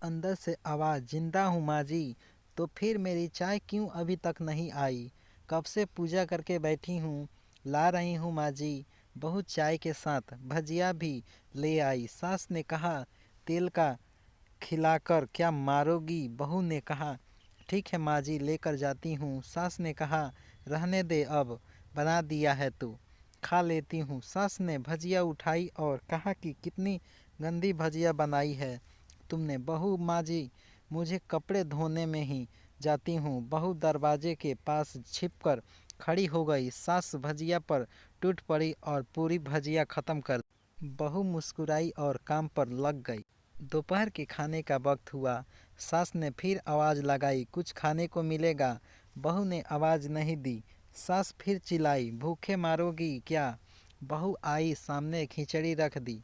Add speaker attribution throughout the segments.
Speaker 1: अंदर से आवाज़, जिंदा हूँ माँ जी। तो फिर मेरी चाय क्यों अभी तक नहीं आई? कब से पूजा करके बैठी हूँ, ला रही हूँ माँ जी। बहू चाय के साथ भजिया भी ले आई। सास ने कहा, तेल का खिलाकर क्या मारोगी? बहू ने कहा, ठीक है माँ जी, लेकर जाती हूँ। सास ने कहा, रहने दे, अब बना दिया है तो खा लेती हूँ। सास ने भजिया उठाई और कहा कि कितनी गंदी भजिया बनाई है तुमने। बहू, माँ जी, मुझे कपड़े धोने में ही जाती हूँ। बहू दरवाजे के पास छिपकर खड़ी हो गई। सास भजिया पर टूट पड़ी और पूरी भजिया खत्म कर दी। बहू मुस्कुराई और काम पर लग गई। दोपहर के खाने का वक्त हुआ। सास ने फिर आवाज़ लगाई, कुछ खाने को मिलेगा? बहू ने आवाज़ नहीं दी। सास फिर चिल्लाई, भूखे मारोगी क्या? बहू आई, सामने खिचड़ी रख दी।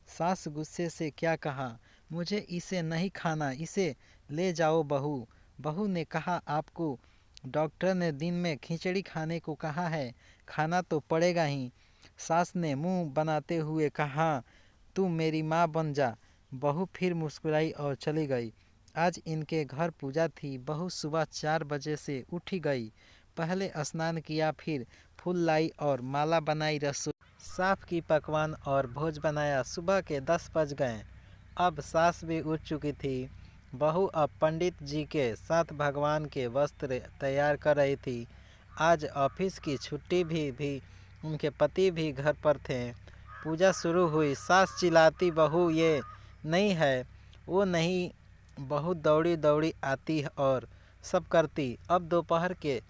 Speaker 1: सास गुस्से से क्या कहा, मुझे इसे नहीं खाना, इसे ले जाओ बहू। बहू ने कहा, आपको डॉक्टर ने दिन में खिचड़ी खाने को कहा है, खाना तो पड़ेगा ही। सास ने मुंह बनाते हुए कहा, तू मेरी माँ बन जा। बहू फिर मुस्कुराई और चली गई। आज इनके घर पूजा थी। बहू सुबह 4 बजे से उठी गई। पहले स्नान किया, फिर फूल लाई और माला बनाई, रसोई साफ की, पकवान और भोज बनाया। सुबह के 10 बज गए। अब सास भी उठ चुकी थी। बहू अब पंडित जी के साथ भगवान के वस्त्र तैयार कर रही थी। आज ऑफिस की छुट्टी भी उनके पति भी घर पर थे। पूजा शुरू हुई। सास चिल्लाती, बहू ये नहीं है, वो नहीं। बहू दौड़ी दौड़ी आती और सब करती। अब दोपहर के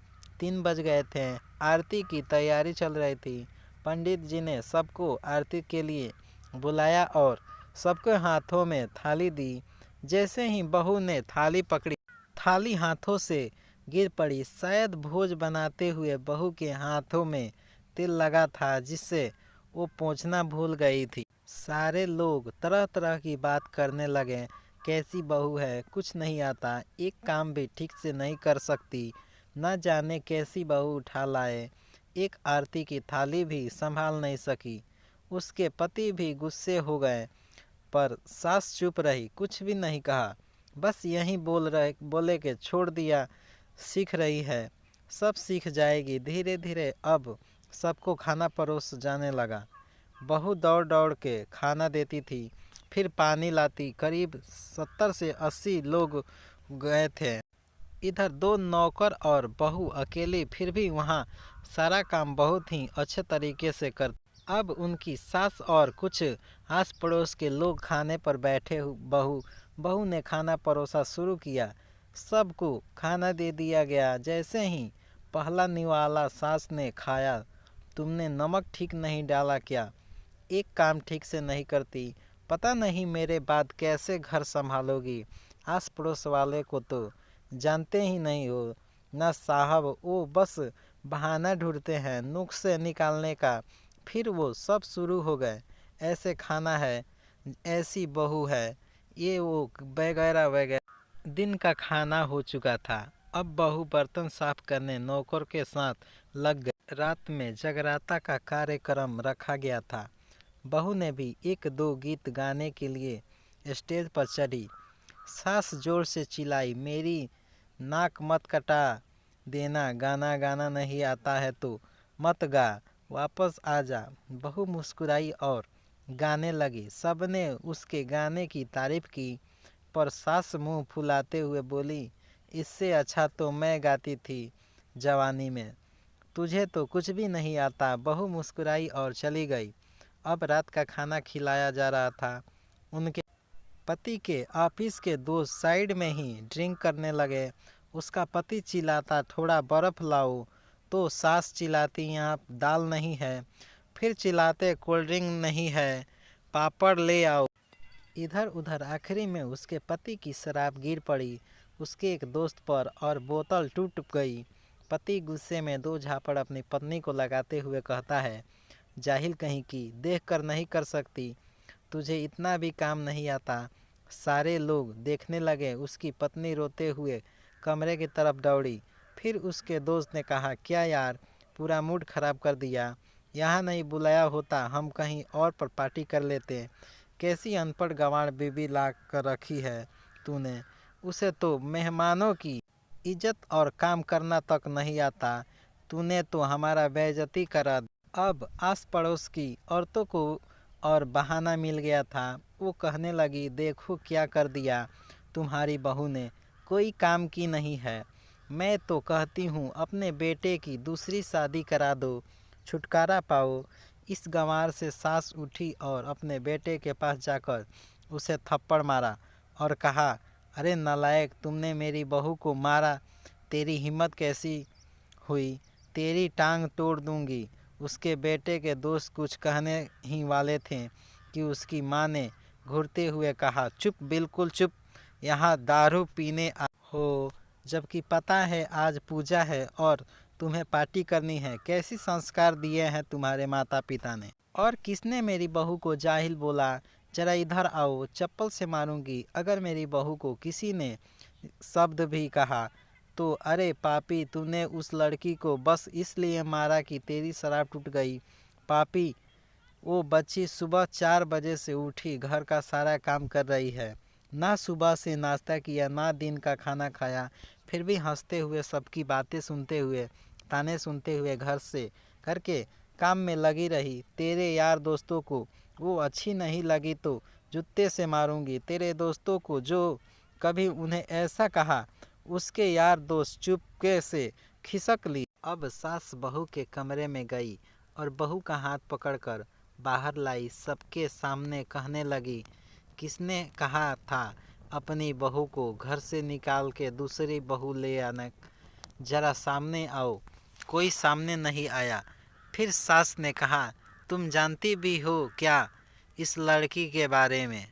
Speaker 1: 3 बज गए थे। आरती की तैयारी चल रही थी। पंडित जी ने सबको आरती के लिए बुलाया और सबके हाथों में थाली दी। जैसे ही बहू ने थाली पकड़ी, थाली हाथों से गिर पड़ी। शायद भोज बनाते हुए बहू के हाथों में तिल लगा था, जिससे वो पोंछना भूल गई थी। सारे लोग तरह तरह की बात करने लगे। कैसी बहू है, कुछ नहीं आता, एक काम भी ठीक से नहीं कर सकती, न जाने कैसी बहू उठा लाए, एक आरती की थाली भी संभाल नहीं सकी। उसके पति भी गुस्से हो गए, पर सास चुप रही, कुछ भी नहीं कहा। बस यहीं बोले के छोड़ दिया। सीख रही है, सब सीख जाएगी धीरे धीरे। अब सबको खाना परोस जाने लगा। बहू दौड़ दौड़ के खाना देती थी, फिर पानी लाती। करीब 70 से 80 लोग गए थे। इधर 2 नौकर और बहू अकेली, फिर भी वहाँ सारा काम बहुत ही अच्छे तरीके से करती। अब उनकी सास और कुछ आस पड़ोस के लोग खाने पर बैठे। बहू ने खाना परोसा शुरू किया। सबको खाना दे दिया गया। जैसे ही पहला निवाला सास ने खाया, तुमने नमक ठीक नहीं डाला क्या? एक काम ठीक से नहीं करती, पता नहीं मेरे बाद कैसे घर संभालोगी। आस पड़ोस वाले को तो जानते ही नहीं हो ना साहब, वो बस बहाना ढूंढते हैं नुक्से निकालने का। फिर वो सब शुरू हो गए, ऐसे खाना है, ऐसी बहू है, ये वो वगैरह वगैरह। दिन का खाना हो चुका था। अब बहू बर्तन साफ करने नौकर के साथ लग गई। रात में जगराता का कार्यक्रम रखा गया था। बहू ने भी 1-2 गीत गाने के लिए स्टेज पर चढ़ी। सास जोर से चिल्लाई, मेरी नाक मत कटा देना, गाना गाना नहीं आता है तो मत गा, वापस आ जा। बहू मुस्कुराई और गाने लगी। सबने उसके गाने की तारीफ की, पर सास मुंह फुलाते हुए बोली, इससे अच्छा तो मैं गाती थी जवानी में, तुझे तो कुछ भी नहीं आता। बहू मुस्कुराई और चली गई। अब रात का खाना खिलाया जा रहा था। उनके पति के ऑफिस के दोस्त साइड में ही ड्रिंक करने लगे। उसका पति चिल्लाता, थोड़ा बर्फ़ लाओ, तो सास चिल्लाती, यहाँ दाल नहीं है। फिर चिल्लाते, कोल्ड ड्रिंक नहीं है, पापड़ ले आओ। इधर उधर आखिरी में उसके पति की शराब गिर पड़ी उसके एक दोस्त पर और बोतल टूट गई। पति गुस्से में 2 झापड़ अपनी पत्नी को लगाते हुए कहता है, जाहिल कहीं की, देख कर नहीं कर सकती, तुझे इतना भी काम नहीं आता। सारे लोग देखने लगे। उसकी पत्नी रोते हुए कमरे की तरफ दौड़ी। फिर उसके दोस्त ने कहा, क्या यार, पूरा मूड खराब कर दिया, यहाँ नहीं बुलाया होता, हम कहीं और पर पार्टी कर लेते। कैसी अनपढ़ गंवार बीबी ला कर रखी है, तूने? उसे तो मेहमानों की इज्जत और काम करना तक नहीं आता। तूने तो हमारा बेइज्जती करा दी। अब आस पड़ोस की औरतों को और बहाना मिल गया था। वो कहने लगी, देखो क्या कर दिया तुम्हारी बहू ने, कोई काम की नहीं है। मैं तो कहती हूँ अपने बेटे की दूसरी शादी करा दो, छुटकारा पाओ। इस गंवार से सास उठी और अपने बेटे के पास जाकर उसे थप्पड़ मारा और कहा, अरे नालायक, तुमने मेरी बहू को मारा, तेरी हिम्मत कैसी हुई, तेरी टांग तोड़ दूंगी। उसके बेटे के दोस्त कुछ कहने ही वाले थे कि उसकी माँ ने घूरते हुए कहा, चुप, बिल्कुल चुप, यहाँ दारू पीने हो, जबकि पता है आज पूजा है और तुम्हें पार्टी करनी है। कैसी संस्कार दिए हैं तुम्हारे माता पिता ने। और किसने मेरी बहू को जाहिल बोला? जरा इधर आओ, चप्पल से मारूंगी अगर मेरी बहू को किसी ने शब्द भी कहा तो। अरे पापी, तूने उस लड़की को बस इसलिए मारा कि तेरी शराब टूट गई। पापी, वो बच्ची सुबह 4 बजे से उठी घर का सारा काम कर रही है, ना सुबह से नाश्ता किया, ना दिन का खाना खाया, फिर भी हंसते हुए, सबकी बातें सुनते हुए, ताने सुनते हुए घर से करके काम में लगी रही। तेरे यार दोस्तों को वो अच्छी नहीं लगी तो जूते से मारूंगी। तेरे दोस्तों को जो कभी उन्हें ऐसा कहा, उसके यार दोस्त चुपके से खिसक ली। अब सास बहू के कमरे में गई और बहू का हाथ पकड़कर बाहर लाई। सबके सामने कहने लगी, किसने कहा था अपनी बहू को घर से निकाल के दूसरी बहू ले आना? जरा सामने आओ। कोई सामने नहीं आया। फिर सास ने कहा, तुम जानती भी हो क्या इस लड़की के बारे में?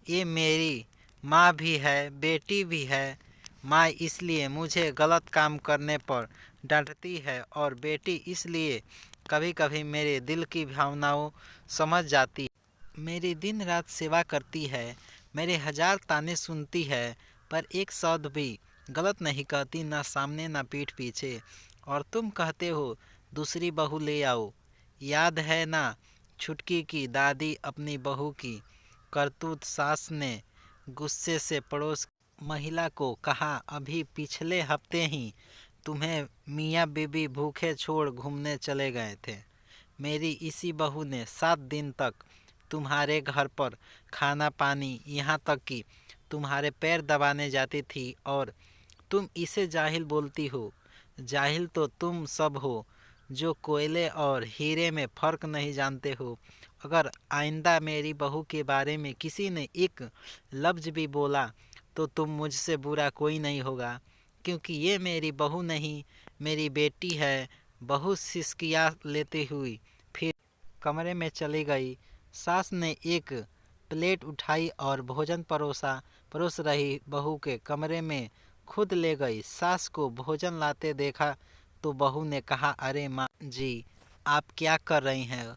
Speaker 1: ये मेरी माँ भी है, बेटी भी है। माँ इसलिए मुझे गलत काम करने पर डांटती है और बेटी इसलिए कभी कभी मेरे दिल की भावनाओं समझ जाती है। मेरी दिन रात सेवा करती है, मेरे 1000 ताने सुनती है, पर एक शब्द भी गलत नहीं कहती, ना सामने ना पीठ पीछे। और तुम कहते हो दूसरी बहू ले आओ। याद है ना छुटकी की दादी अपनी बहू की करतूत? सास ने गुस्से से पड़ोस महिला को कहा, अभी पिछले हफ्ते ही तुम्हें मियाँ बीबी भूखे छोड़ घूमने चले गए थे। मेरी इसी बहू ने 7 दिन तक तुम्हारे घर पर खाना पानी, यहाँ तक कि तुम्हारे पैर दबाने जाती थी और तुम इसे जाहिल बोलती हो। जाहिल तो तुम सब हो जो कोयले और हीरे में फ़र्क नहीं जानते हो। अगर आइंदा मेरी बहू के बारे में किसी ने एक लफ्ज़ भी बोला तो तुम मुझसे बुरा कोई नहीं होगा, क्योंकि ये मेरी बहू नहीं, मेरी बेटी है। बहू सिसकिया लेती हुई फिर कमरे में चली गई। सास ने एक प्लेट उठाई और भोजन परोस रही बहू के कमरे में खुद ले गई। सास को भोजन लाते देखा तो बहू ने कहा, अरे माँ जी, आप क्या कर रही हैं,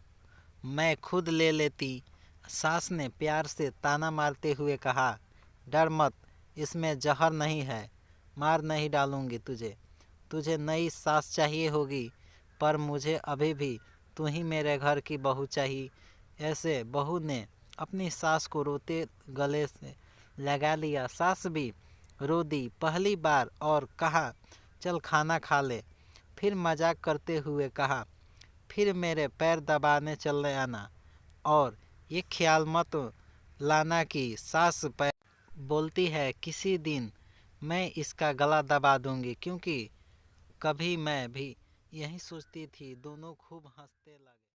Speaker 1: मैं खुद ले लेती। सास ने प्यार से ताना मारते हुए कहा, डर मत, इसमें जहर नहीं है, मार नहीं डालूंगी तुझे। तुझे नई सास चाहिए होगी, पर मुझे अभी भी तू ही मेरे घर की बहू चाहिए। ऐसे बहू ने अपनी सास को रोते गले से लगा लिया। सास भी रो दी पहली बार और कहा, चल खाना खा ले। फिर मजाक करते हुए कहा, फिर मेरे पैर दबाने चले आना, और ये ख्याल मत लाना कि सास पैर बोलती है किसी दिन मैं इसका गला दबा दूंगी, क्योंकि कभी मैं भी यही सोचती थी। दोनों खूब हंसते लगे।